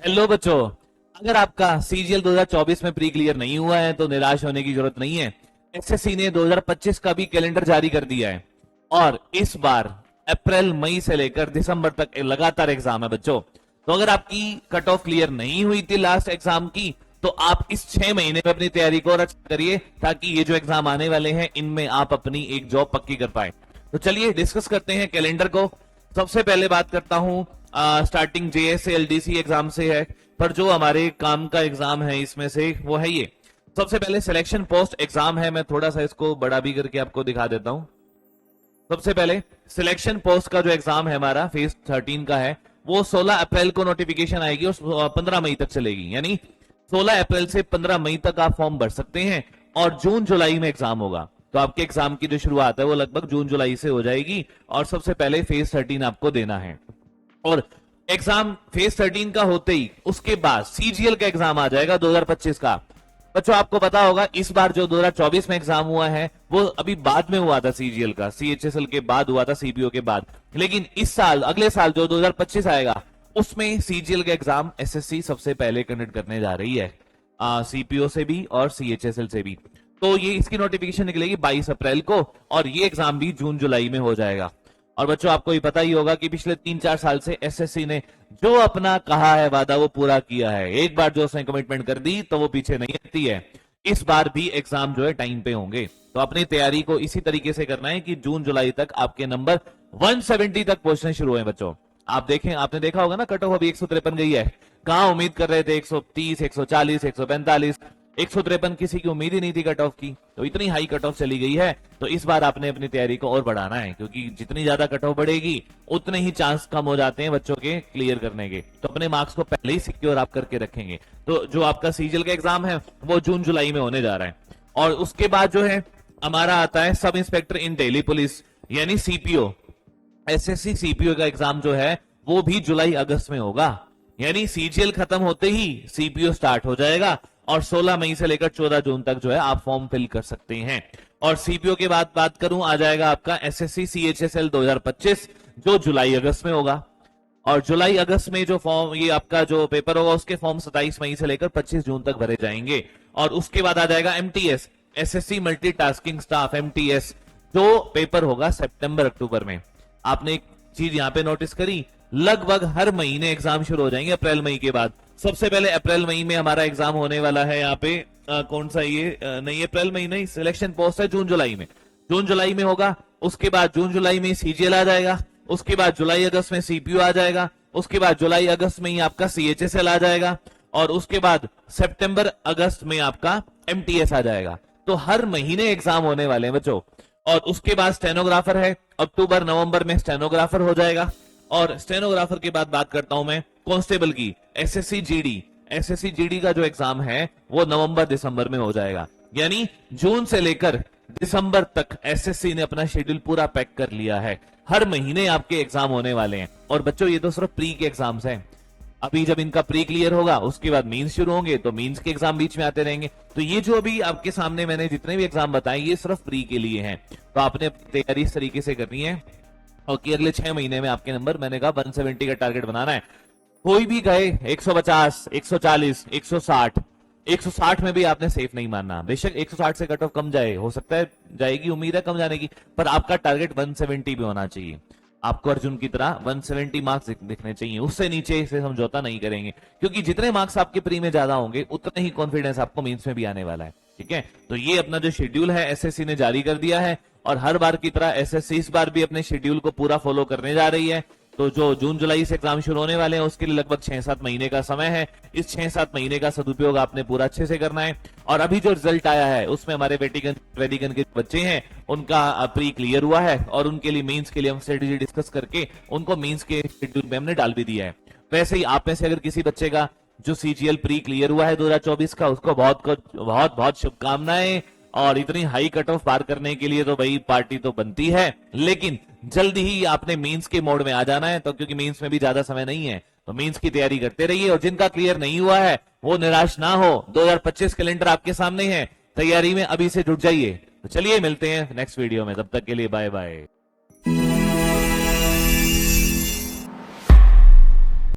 Hello बच्चों, अगर आपका सीजीएल 2024 में प्री क्लियर नहीं हुआ है तो निराश होने की जरूरत नहीं है। एसएससी ने 2025 का भी कैलेंडर जारी कर दिया है और इस बार अप्रैल मई से लेकर दिसंबर तक लगातार एग्जाम है बच्चों। तो अगर आपकी कट ऑफ क्लियर नहीं हुई थी लास्ट एग्जाम की, तो आप इस 6 महीने में अपनी तैयारी को रक्षा करिए ताकि ये जो एग्जाम आने वाले हैं इनमें आप अपनी एक जॉब पक्की कर पाए। तो चलिए डिस्कस करते हैं कैलेंडर को। सबसे पहले बात करता हूं, स्टार्टिंग जेएसए एलडीसी एग्जाम से है, पर जो हमारे काम का एग्जाम है इसमें से वो है ये। सबसे पहले सिलेक्शन पोस्ट एग्जाम है, मैं थोड़ा सा इसको बड़ा भी करके आपको दिखा देता हूं। सबसे पहले सिलेक्शन पोस्ट का जो एग्जाम है हमारा फेज 13 का है, वो 16 अप्रैल को नोटिफिकेशन आएगी और 15 मई तक चलेगी। यानी 16 अप्रैल से 15 मई तक आप फॉर्म भर सकते हैं और जून जुलाई में एग्जाम होगा। तो आपके एग्जाम की जो शुरुआत है वो लगभग जून जुलाई से हो जाएगी और सबसे पहले फेज 13 आपको देना है। और एग्जाम फेज 13 का होते ही उसके बाद सीजीएल का एग्जाम आ जाएगा 2025 का। बच्चों आपको पता होगा इस बार जो 2024 में एग्जाम हुआ है वो अभी बाद में हुआ था, सीजीएल का सीएचएसएल के बाद हुआ था, सीपीओ के बाद। लेकिन इस साल अगले साल जो 2025 आएगा उसमें सीजीएल का एग्जाम एसएससी सबसे पहले कंडक्ट करने जा रही है, सीपीओ से भी और सीएचएसएल से भी। तो ये इसकी नोटिफिकेशन निकलेगी 22 अप्रैल को और ये एग्जाम भी जून जुलाई में हो जाएगा। और बच्चों आपको ये पता ही होगा कि पिछले 3-4 साल से एसएससी ने जो अपना कहा है वादा वो पूरा किया है। एक बार जो उसने कमिटमेंट कर दी तो वो पीछे नहीं हटती है। इस बार भी एग्जाम जो है टाइम पे होंगे, तो अपनी तैयारी को इसी तरीके से करना है कि जून जुलाई तक आपके नंबर 170 तक पहुंचने शुरू है। बच्चों आप देखें, आपने देखा होगा ना कट ऑफ अभी 153 गई है। कहां उम्मीद कर रहे थे 130, 140, 145, 153 किसी की उम्मीद ही नहीं थी कट ऑफ की। तो इतनी हाई कट ऑफ चली गई है। तो इस बार आपने अपनी तैयारी को और बढ़ाना है, क्योंकि जितनी ज्यादा कट ऑफ बढ़ेगी उतने ही चांस कम हो जाते हैं बच्चों के क्लियर करने के। तो अपने मार्क्स को पहले ही सिक्योर आप करके रखेंगे। तो जो आपका सीजीएल का एग्जाम है वो जून जुलाई में होने जा रहा है। और उसके बाद जो है हमारा आता है सब इंस्पेक्टर इन दिल्ली पुलिस यानी सीपीओ। एसएससी सीपीओ का एग्जाम जो है वो भी जुलाई अगस्त में होगा। यानी सीजीएल खत्म होते ही सीपीओ स्टार्ट हो जाएगा और 16 मई से लेकर 14 जून तक जो है आप फॉर्म फिल कर सकते हैं। और सीपीओ के बाद बात करूं, आ जाएगा आपका एसएससी सीएचएसएल 2025 जो जुलाई अगस्त में होगा। और जुलाई अगस्त में जो फॉर्म, ये आपका जो पेपर होगा उसके फॉर्म 27 मई से लेकर 25 जून तक भरे जाएंगे। और उसके बाद आ जाएगा MTS SSC multitasking staff MTS, जो पेपर होगा सितंबर अक्टूबर में। आपने एक चीज यहाँ पे नोटिस करी, लगभग हर महीने एग्जाम शुरू हो जाएंगे अप्रैल मई के बाद। सबसे पहले अप्रैल मई में हमारा एग्जाम होने वाला है यहाँ पे कौन सा ये नहीं, अप्रैल मई नहीं, सिलेक्शन पोस्ट है जून जुलाई में। जून जुलाई में होगा। उसके बाद जून जुलाई में सीजीएल आ जाएगा। उसके बाद जुलाई अगस्त में सीपीयू आ जाएगा। उसके बाद जुलाई अगस्त में ही आपका सीएचएसएल आ जाएगा। और उसके बाद सितंबर अगस्त में आपका एमटीएस आ जाएगा। तो हर महीने एग्जाम होने वाले हैं बच्चों। और उसके बाद स्टेनोग्राफर है, अक्टूबर नवंबर में स्टेनोग्राफर हो जाएगा। और स्टेनोग्राफर के बाद बात करता हूं मैं कांस्टेबल की एसएससी जीडी। एसएससी जीडी का जो एग्जाम है वो नवंबर दिसंबर में हो जाएगा। यानी जून से लेकर दिसंबर तक एसएससी ने अपना शेड्यूल पूरा पैक कर लिया है। हर महीने आपके एग्जाम होने वाले हैं। और बच्चों ये तो सिर्फ प्री के एग्जाम्स हैं। अभी जब इनका प्री क्लियर होगा उसके बाद मींस शुरू होंगे, तो मींस के एग्जाम बीच में आते रहेंगे। तो ये जो अभी आपके सामने मैंने जितने भी एग्जाम बताए ये सिर्फ प्री के लिए हैं। तो आपने अपनी तैयारी इस तरीके से करनी है और कि अगले 6 महीने में आपके नंबर, मैंने कहा 170 का टारगेट बनाना है। कोई भी गए 150, 140, 160, 160 में भी आपने सेफ नहीं मानना। बेशक 160 से कट ऑफ कम जाए, हो सकता है जाएगी, उम्मीद है कम जाने की, पर आपका टारगेट 170 भी होना चाहिए। आपको अर्जुन की तरह 170 मार्क्स दिखने चाहिए, उससे नीचे से समझौता नहीं करेंगे। क्योंकि जितने मार्क्स आपके प्री में ज्यादा होंगे उतना ही कॉन्फिडेंस आपको मेंस में भी आने वाला है। ठीक है, तो ये अपना जो शेड्यूल है एसएससी ने जारी कर दिया है और हर बार की तरह एसएससी इस बार भी अपने शेड्यूल को पूरा फॉलो करने जा रही है। तो जो जून जुलाई से एग्जाम शुरू होने वाले हैं उसके लिए लगभग 6-7 महीने का समय है। इस 6-7 महीने का सदुपयोग आपने पूरा अच्छे से करना है। और अभी जो रिजल्ट आया है उसमें हमारे वेडिगन के बच्चे हैं उनका प्री क्लियर हुआ है और उनके लिए मेंस के लिए हम स्ट्रेटेजी डिस्कस करके उनको मेंस के शेड्यूल में हमने डाल भी दिया है। वैसे ही आप में से अगर किसी बच्चे का जो सीजीएल प्री क्लियर हुआ है 2024 का, उसको बहुत शुभकामनाएं। और इतनी हाई कट ऑफ पार करने के लिए तो भाई पार्टी तो बनती है, लेकिन जल्दी ही आपने मेंस के मोड में आ जाना है। तो क्योंकि मेंस में भी ज्यादा समय नहीं है, तो मेंस की तैयारी करते रहिए। और जिनका क्लियर नहीं हुआ है वो निराश ना हो, 2025 कैलेंडर आपके सामने है, तैयारी में अभी से जुट जाइए। तो चलिए मिलते हैं नेक्स्ट वीडियो में, तब तक के लिए बाय बाय।